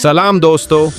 सलाम दोस्तों,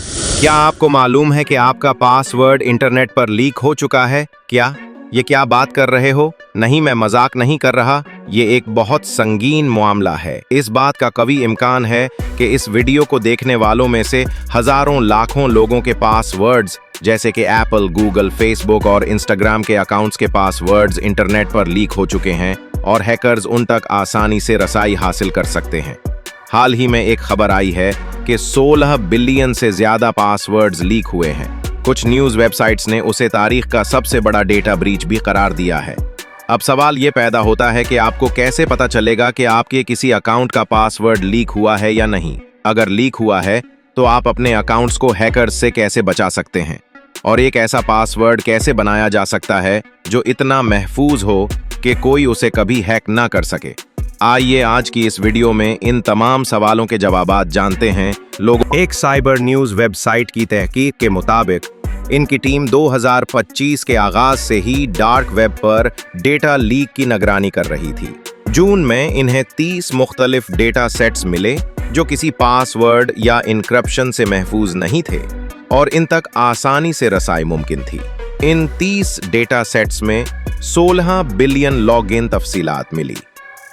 क्या आपको मालूम है कि आपका पासवर्ड इंटरनेट पर लीक हो चुका है? क्या बात कर रहे हो? नहीं, मैं मजाक नहीं कर रहा। ये एक बहुत संगीन मामला है। इस बात का कभी इम्कान है कि इस वीडियो को देखने वालों में से हजारों लाखों लोगों के पासवर्ड्स जैसे कि एप्पल, गूगल, फेसबुक और इंस्टाग्राम के अकाउंट्स के पासवर्ड्स इंटरनेट पर लीक हो चुके हैं और हैकर्स उन तक आसानी से रसाई हासिल कर सकते हैं। हाल ही में एक खबर आई है कि 16 बिलियन से ज्यादा पासवर्ड्स लीक हुए हैं। कुछ न्यूज़ वेबसाइट्स ने उसे तारीख का सबसे बड़ा डेटा ब्रीच भी करार दिया है। अब सवाल ये पैदा होता है कि आपको कैसे पता चलेगा कि आपके किसी अकाउंट का पासवर्ड लीक हुआ है या नहीं। अगर लीक हुआ है तो आप अपने अकाउंट्स को हैकर्स से कैसे बचा सकते हैं और एक ऐसा पासवर्ड कैसे बनाया जा सकता है जो इतना महफूज हो कि कोई उसे कभी हैक ना कर सके। आइए आज की इस वीडियो में इन तमाम सवालों के जवाबात जानते हैं। एक साइबर न्यूज़ वेबसाइट की तहकीक के मुताबिक इनकी टीम 2025 के आगाज से ही डार्क वेब पर डेटा लीक की निगरानी कर रही थी। जून में इन्हें 30 मुख्तलिफ डेटा सेट्स मिले जो किसी पासवर्ड या इनक्रप्शन से महफूज नहीं थे और इन तक आसानी से रसाई मुमकिन थी। इन 30 डेटा सेट्स में 16 बिलियन लॉगिन तफसीलात मिली,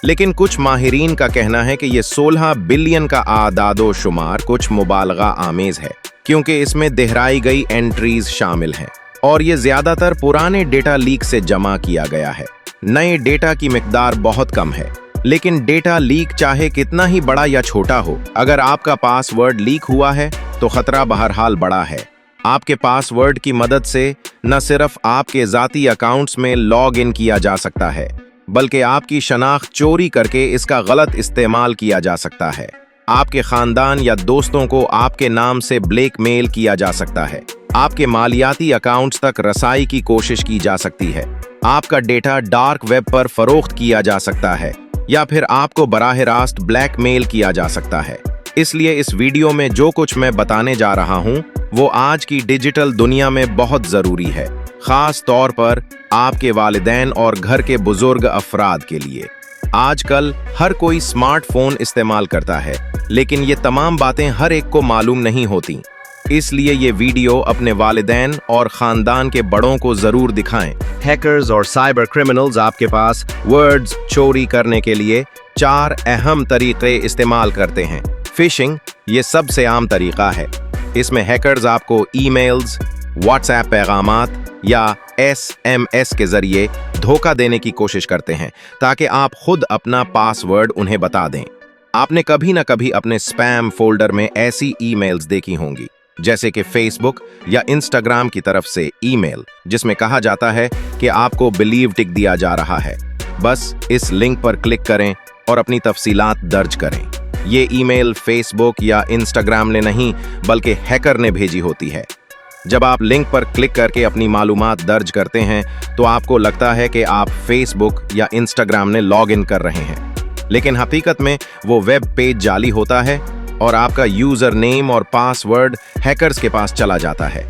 लेकिन कुछ माहिरीन का कहना है कि ये 16 बिलियन का आदादो शुमार कुछ मुबालगा आमेज है, क्योंकि इसमें दोहराई गई एंट्रीज शामिल हैं और ये ज्यादातर पुराने डेटा लीक से जमा किया गया है। नए डेटा की मिकदार बहुत कम है, लेकिन डेटा लीक चाहे कितना ही बड़ा या छोटा हो, अगर आपका पासवर्ड लीक हुआ है तो खतरा बहरहाल बड़ा है। आपके पासवर्ड की मदद से न सिर्फ आपके ज़ाती अकाउंट्स में लॉग इन किया जा सकता है, बल्कि आपकी शनाख्त चोरी करके इसका गलत इस्तेमाल किया जा सकता है। आपके खानदान या दोस्तों को आपके नाम से ब्लैकमेल किया जा सकता है। आपके मालियाती अकाउंट्स तक रसाई की कोशिश की जा सकती है। आपका डेटा डार्क वेब पर फरोख्त किया जा सकता है या फिर आपको बराह रास्त ब्लैकमेल किया जा सकता है। इसलिए इस वीडियो में जो कुछ मैं बताने जा रहा हूँ वो आज की डिजिटल दुनिया में बहुत ज़रूरी है, खास तौर पर आपके वालिदैन और घर के बुजुर्ग अफराद के लिए। आजकल हर कोई स्मार्टफोन इस्तेमाल करता है, लेकिन ये तमाम बातें हर एक को मालूम नहीं होती। इसलिए ये वीडियो अपने वालिदैन और खानदान के बड़ों को जरूर दिखाएं। हैकर्स और साइबर क्रिमिनल्स आपके पास वर्ड्स चोरी करने के लिए 4 अहम तरीके इस्तेमाल करते हैं। फिशिंग ये सबसे आम तरीका है। इसमें हैकर्स आपको ईमेल्स, व्हाट्सएप पैगामात या SMS के जरिए धोखा देने की कोशिश करते हैं ताकि आप खुद अपना पासवर्ड उन्हें बता दें। आपने कभी न कभी अपने स्पैम फोल्डर में ऐसी ईमेल्स देखी होंगी, जैसे कि फेसबुक या इंस्टाग्राम की तरफ से ईमेल जिसमें कहा जाता है कि आपको बिलीव टिक दिया जा रहा है। बस इस लिंक पर क्लिक करें और अपनी तफसीलात दर्ज करें। ये ईमेल फेसबुक या इंस्टाग्राम ने नहीं बल्कि हैकर ने भेजी होती है। जब आप लिंक पर क्लिक करके अपनी मालूमात दर्ज करते हैं तो आपको लगता है कि आप फेसबुक या इंस्टाग्राम ने लॉग इन कर रहे हैं, लेकिन हकीकत में वो वेब पेज जाली होता है और आपका यूजर नेम और पासवर्ड हैकर्स के पास चला जाता है।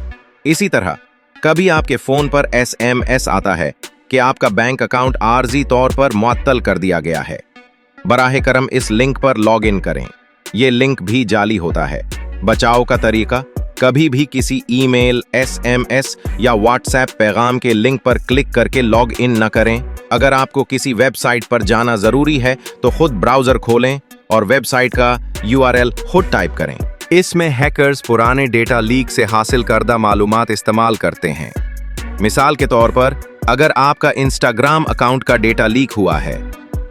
इसी तरह कभी आपके फोन पर SMS आता है कि आपका बैंक अकाउंट आर्जी तौर पर मुअत्तल कर दिया गया है। बराह करम इस लिंक पर लॉग इन करें। ये लिंक भी जाली होता है। बचाव का तरीका, कभी भी किसी ईमेल, SMS या व्हाट्सएप पैगाम के लिंक पर क्लिक करके लॉग इन न करें। अगर आपको किसी वेबसाइट पर जाना जरूरी है तो खुद ब्राउजर खोलें और वेबसाइट का URL खुद टाइप करें। इसमें हैकर्स पुराने डेटा लीक से हासिल करदा मालूमात इस्तेमाल करते हैं। मिसाल के तौर पर, अगर आपका इंस्टाग्राम अकाउंट का डेटा लीक हुआ है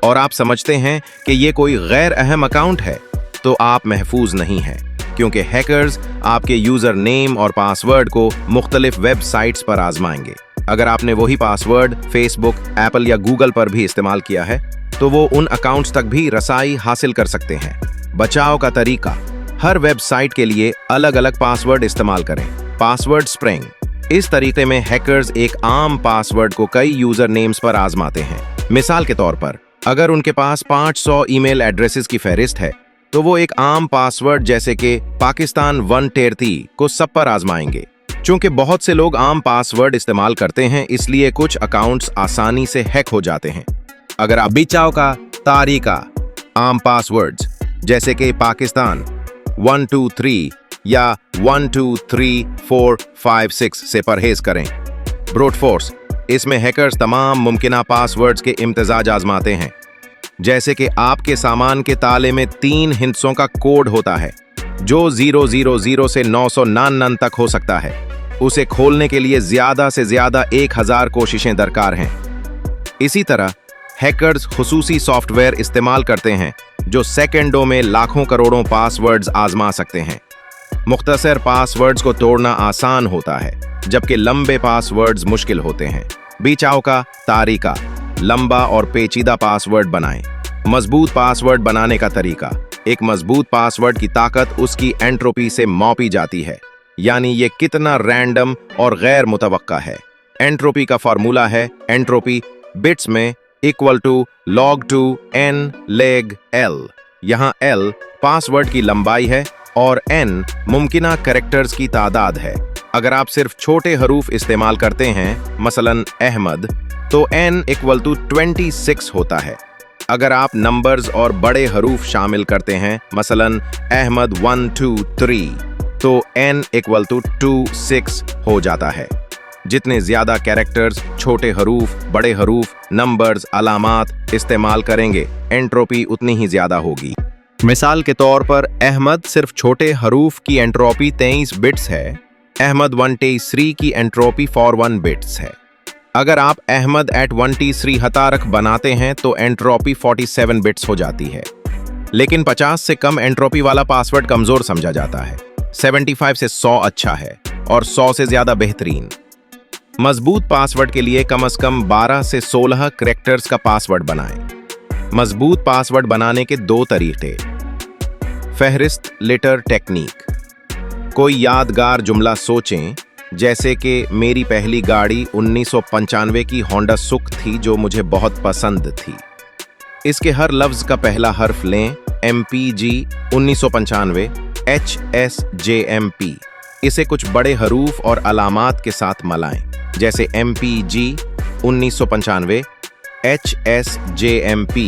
और आप समझते हैं कि ये कोई गैर अहम अकाउंट है, तो आप महफूज नहीं हैं, क्योंकि हैकर्स आपके यूजर नेम और पासवर्ड को मुख्तलिफ वेबसाइट्स पर आजमाएंगे। अगर आपने वही पासवर्ड फेसबुक, एप्पल या गूगल पर भी इस्तेमाल किया है तो वो उन अकाउंट्स तक भी रसाई हासिल कर सकते हैं। बचाव का तरीका, हर वेबसाइट के लिए अलग अलग पासवर्ड इस्तेमाल करें। पासवर्ड स्प्रिंग, इस तरीके में हैकर्स एक आम पासवर्ड को कई यूजर नेम्स पर आजमाते हैं। मिसाल के तौर पर, अगर उनके पास 500 ईमेल एड्रेसेस की फहरिस्त है तो वो एक आम पासवर्ड जैसे कि पाकिस्तान 133 को सब पर आजमाएंगे। चूंकि बहुत से लोग आम पासवर्ड इस्तेमाल करते हैं, इसलिए कुछ अकाउंट्स आसानी से हैक हो जाते हैं। अगर आप बचाव का तरीका, आम पासवर्ड्स जैसे कि पाकिस्तान 123 या 1 2 3 4 5 6 से परहेज करें। ब्रूट फोर्स, इसमें हैकर्स तमाम मुमकिना पासवर्ड्स के इम्तिजाज आजमाते हैं। जैसे कि आपके सामान के ताले में 3 हिंसों का कोड होता है जो 000 से 999 तक हो सकता है। उसे खोलने के लिए ज्यादा से ज्यादा 1000 कोशिशें दरकार हैं। इसी तरह हैकर्स खुसूसी सॉफ्टवेयर इस्तेमाल करते हैं जो सेकंडों में लाखों करोड़ों पासवर्ड्स आजमा सकते हैं। मुख्तसर पासवर्ड्स को तोड़ना आसान होता है, जबकि लंबे पासवर्ड्स मुश्किल होते हैं। बीचाव का तारीका, लंबा और पेचीदा पासवर्ड बनाएं। मजबूत पासवर्ड बनाने का तरीका। एक मजबूत पासवर्ड की ताकत उसकी एंट्रोपी से मापी जाती है, यानी ये कितना रैंडम और गैर मुतवक्का है। एंट्रोपी का फार्मूला है एंट्रोपी बिट्स में equal to log2 n leg l। यहाँ l पासवर्ड की लंबाई है और n मुमकिना कैरेक्टर्स की तादाद है। अगर आप सिर्फ छोटे हरूफ इस्तेमाल करते हैं, मसलन अहमद, तो n इक्वल टू 26 होता है। अगर आप नंबर्स और बड़े हरूफ शामिल करते हैं, मसलन अहमद 1 2 3, तो n इक्वल टू 26 हो जाता है। जितने ज्यादा कैरेक्टर्स, छोटे हरूफ, बड़े हरूफ, नंबर्स, अलामात इस्तेमाल करेंगे, एंट्रोपी उतनी ही ज्यादा होगी। मिसाल के तौर पर अहमद सिर्फ छोटे हरूफ की एंट्रोपी 23 बिट्स है। अहमद 123 की एंट्रोपी 41 बिट्स है। अगर आप अहमद एट 123 हतारक बनाते हैं तो एंट्रोपी 47 बिट्स हो जाती है। लेकिन 50 से कम एंट्रोपी वाला पासवर्ड कमजोर समझा जाता है। 75 से 100 अच्छा है और 100 से ज्यादा बेहतरीन। मजबूत पासवर्ड के लिए कम से कम 12 से 16 कैरेक्टर्स का पासवर्ड बनाएं। मजबूत पासवर्ड बनाने के 2 तरीके। फहरिस्त लेटर टेक्निक। कोई यादगार जुमला सोचें, जैसे कि मेरी पहली गाड़ी 1995 की होंडा सुख थी जो मुझे बहुत पसंद थी। इसके हर लफ्ज का पहला हर्फ लें, MPG 1995 HSJMP। इसे कुछ बड़े हरूफ और अलामात के साथ मिलाएं, जैसे MPG 1995 HSJMP।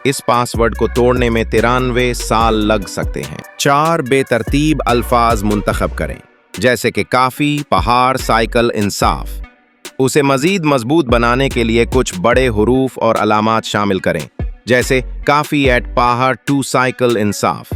इस पासवर्ड को तोड़ने में 93 साल लग सकते हैं। 4 बेतरतीब अल्फाज मुंतखब करें, जैसे कि काफी, पहाड़, साइकिल, इंसाफ। उसे मजीद मजबूत बनाने के लिए कुछ बड़े हुरूफ और अलामात शामिल करें, जैसे काफी एट पहाड़ टू साइकिल इंसाफ।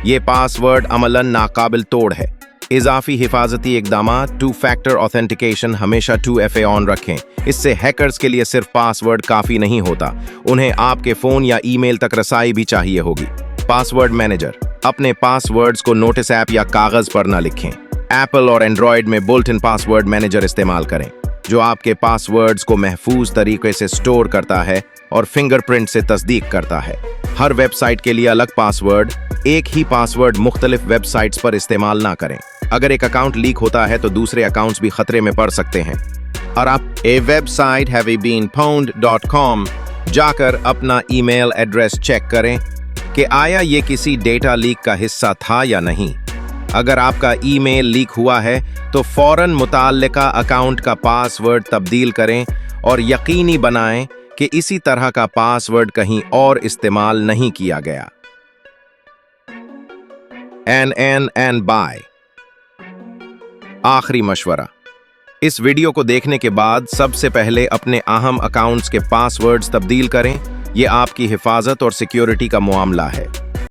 ये पासवर्ड अमलन नाकाबिल तोड़ है। इजाफी हिफाजती इकदामात 2 फैक्टर ऑथेंटिकेशन हमेशा 2FA ऑन रखें। इससे हैकर्स के लिए सिर्फ पासवर्ड काफी नहीं होता, उन्हें आपके फोन या ईमेल तक रसाई भी चाहिए होगी। Password manager. अपने पासवर्ड्स को नोटिस ऐप या कागज पर न लिखें। एप्पल और एंड्रॉयड में बुल्ट इन पासवर्ड मैनेजर इस्तेमाल करें, जो आपके पासवर्ड्स को महफूज तरीके से स्टोर करता है और फिंगरप्रिंट से तस्दीक करता है। हर वेबसाइट के लिए अलग पासवर्ड, एक ही पासवर्ड मुख्तलिफ वेबसाइट्स पर इस्तेमाल ना करें। अगर एक अकाउंट लीक होता है तो दूसरे अकाउंट्स भी खतरे में पड़ सकते हैं। और आप वेबसाइट havebeenpwned.com जाकर अपना ईमेल एड्रेस चेक करें कि आया ये किसी डेटा लीक का हिस्सा था या नहीं। अगर आपका ईमेल लीक हुआ है तो फौरन मुताल्लिका अकाउंट का पासवर्ड तब्दील करें और यकीनी बनाएं कि इसी तरह का पासवर्ड कहीं और इस्तेमाल नहीं किया गया। and buy। आखिरी मशवरा। इस वीडियो को देखने के बाद सबसे पहले अपने अहम अकाउंट्स के पासवर्ड्स तब्दील करें। यह आपकी हिफाजत और सिक्योरिटी का मामला है।